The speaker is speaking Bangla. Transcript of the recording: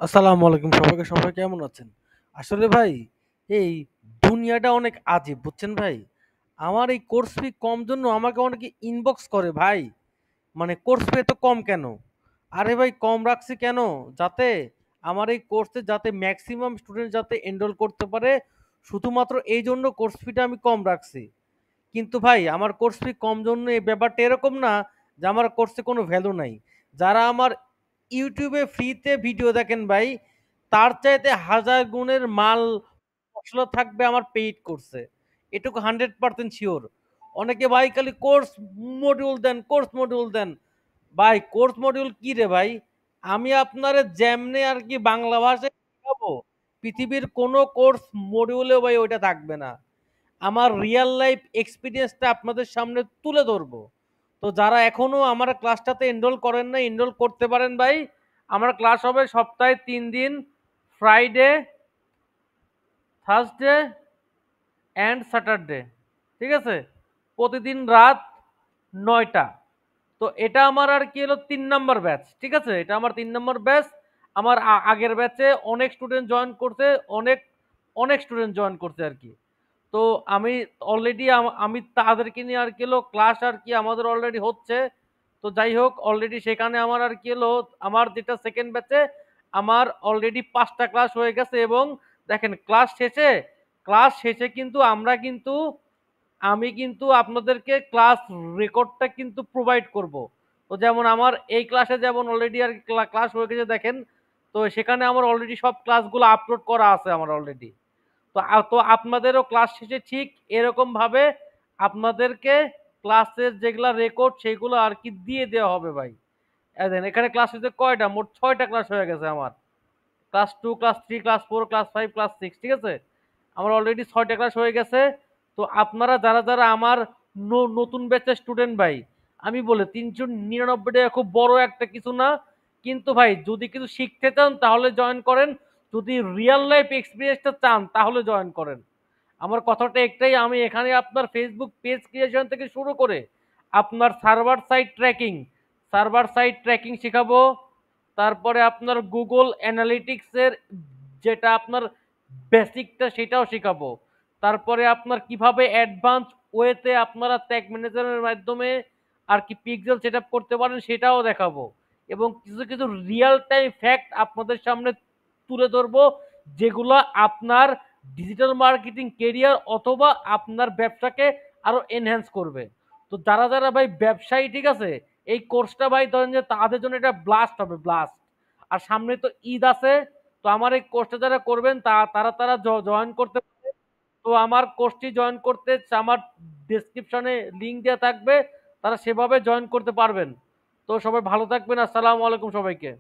আসসালামু আলাইকুম সবাইকে। সবাই কেমন আছেন? আসলে ভাই এই দুনিয়াটা অনেক আজীব বুঝছেন ভাই? আমার এই কোর্স ফি কম জন্য আমাকে অনেকে ইনবক্স করে ভাই। মানে কোর্স ফি এত কম কেন? আরে ভাই কম রাখছি কেন? যাতে আমার এই কোর্সে যাতে ম্যাক্সিমাম স্টুডেন্ট যাতে এনরোল করতে পারে শুধুমাত্র এইজন্য কোর্স ফিটা আমি কম রাখছি। কিন্তু ভাই আমার কোর্স ফি কম জন্য এই ব্যাপারটা এরকম না যে আমার কোর্সে কোনো ভ্যালু নাই। যারা আমার ইউটিউবে ফ্রিতে ভিডিও দেখেন ভাই, তার চাইতে হাজার গুণের মাল মশলা থাকবে আমার পেইড কোর্সে। এটুকু 100% শিওর। অনেকে ভাই খালি কোর্স মডিউল দেন, কোর্স মডিউল দেন। ভাই কোর্স মডিউল কি রে ভাই? আমি আপনারে যেমনে আর কি বাংলা ভাষায় শেখাবো, পৃথিবীর কোনো কোর্স মডিউলেও ভাই ওইটা থাকবে না। আমার রিয়েল লাইফ এক্সপিরিয়েন্সটা আপনাদের সামনে তুলে ধরবো। তো যারা এখনো আমার ক্লাসটাতে এনরোল করেন না, এনরোল করতে পারেন ভাই। আমার ক্লাস হবে সপ্তাহে 3 দিন, ফ্রাইডে, থার্সডে অ্যান্ড স্যাটারডে। ঠিক আছে? প্রতিদিন রাত 9টা। তো এটা আমার আর কি হলো 3 নাম্বার ব্যাচ। ঠিক আছে? এটা আমার 3 নাম্বার ব্যাচ। আমার আগের ব্যাচে অনেক স্টুডেন্ট জয়েন করছে, অনেক অনেক স্টুডেন্ট জয়েন করছে আর কি। তো আমি অলরেডি আমি তাদেরকে নিয়ে আর কি হলো ক্লাস আর কি আমাদের অলরেডি হচ্ছে। তো যাই হোক অলরেডি সেখানে আমার আর কি হলো আমার যেটা সেকেন্ড ব্যাচে আমার অলরেডি 5টা ক্লাস হয়ে গেছে এবং দেখেন ক্লাস শেষে কিন্তু আমি কিন্তু আপনাদেরকে ক্লাস রেকর্ডটা কিন্তু প্রোভাইড করব। তো যেমন আমার এই ক্লাসে যেমন অলরেডি আর ক্লাস হয়ে গেছে দেখেন। তো সেখানে আমার অলরেডি সব ক্লাসগুলো আপলোড করা আছে আমার অলরেডি। তো আপনাদেরও ক্লাস শেষে ঠিক এরকম ভাবে আপনাদেরকে ক্লাসের যেগুলা রেকর্ড সেগুলো আর কি দিয়ে দেওয়া হবে ভাই। দেখেন এখানে ক্লাস হচ্ছে কয়টা, মোট 6টা ক্লাস হয়ে গেছে আমার। Class 2, class 3, class 4, class 5, class 6। ঠিক আছে? আমার অলরেডি 6টা ক্লাস হয়ে গেছে। তো আপনারা যারা আমার নতুন ব্যাচের স্টুডেন্ট ভাই, আমি বলে 399 টাকা খুব বড় একটা কিছু না। কিন্তু ভাই যদি কিছু শিখতে চান তাহলে জয়েন করেন, যদি রিয়েল লাইফ এক্সপিরিয়েন্সটা চান তাহলে জয়েন করেন। আমার কথাটা একটাই, আমি এখানে আপনার ফেসবুক পেজ ক্রিয়েশন থেকে শুরু করে আপনার সার্ভার সাইড ট্র্যাকিং শেখাবো। তারপরে আপনার গুগল অ্যানালিটিক্সের যেটা আপনার বেসিকটা সেটাও শেখাবো। তারপরে আপনার কিভাবে অ্যাডভান্স ওয়েতে আপনারা ট্যাগ ম্যানেজারের মাধ্যমে আর কি পিক্সেল সেট আপ করতে পারেন সেটাও দেখাবো। এবং কিছু কিছু রিয়েল টাইম ফ্যাক্ট আপনাদের সামনে তুলে ধরবো, যেগুলো আপনার ডিজিটাল মার্কেটিং কেরিয়ার অথবা আপনার ব্যবসাকে আরো এনহ্যান্স করবে। তো যারা ভাই ব্যবসায়ী, ঠিক আছে, এই কোর্সটা ভাই ধরেন যে তাদের জন্য এটা ব্লাস্ট হবে, ব্লাস্ট। আর সামনে তো ঈদ আছে। তো আমার এই কোর্সটা যারা করবেন তারা জয়েন করতে পারে। তো আমার কোর্সটি জয়েন করতে আমার ডেসক্রিপশনে লিঙ্ক দেওয়া থাকবে, তারা সেভাবে জয়েন করতে পারবেন। তো সবাই ভালো থাকবেন। আসসালামু আলাইকুম সবাইকে।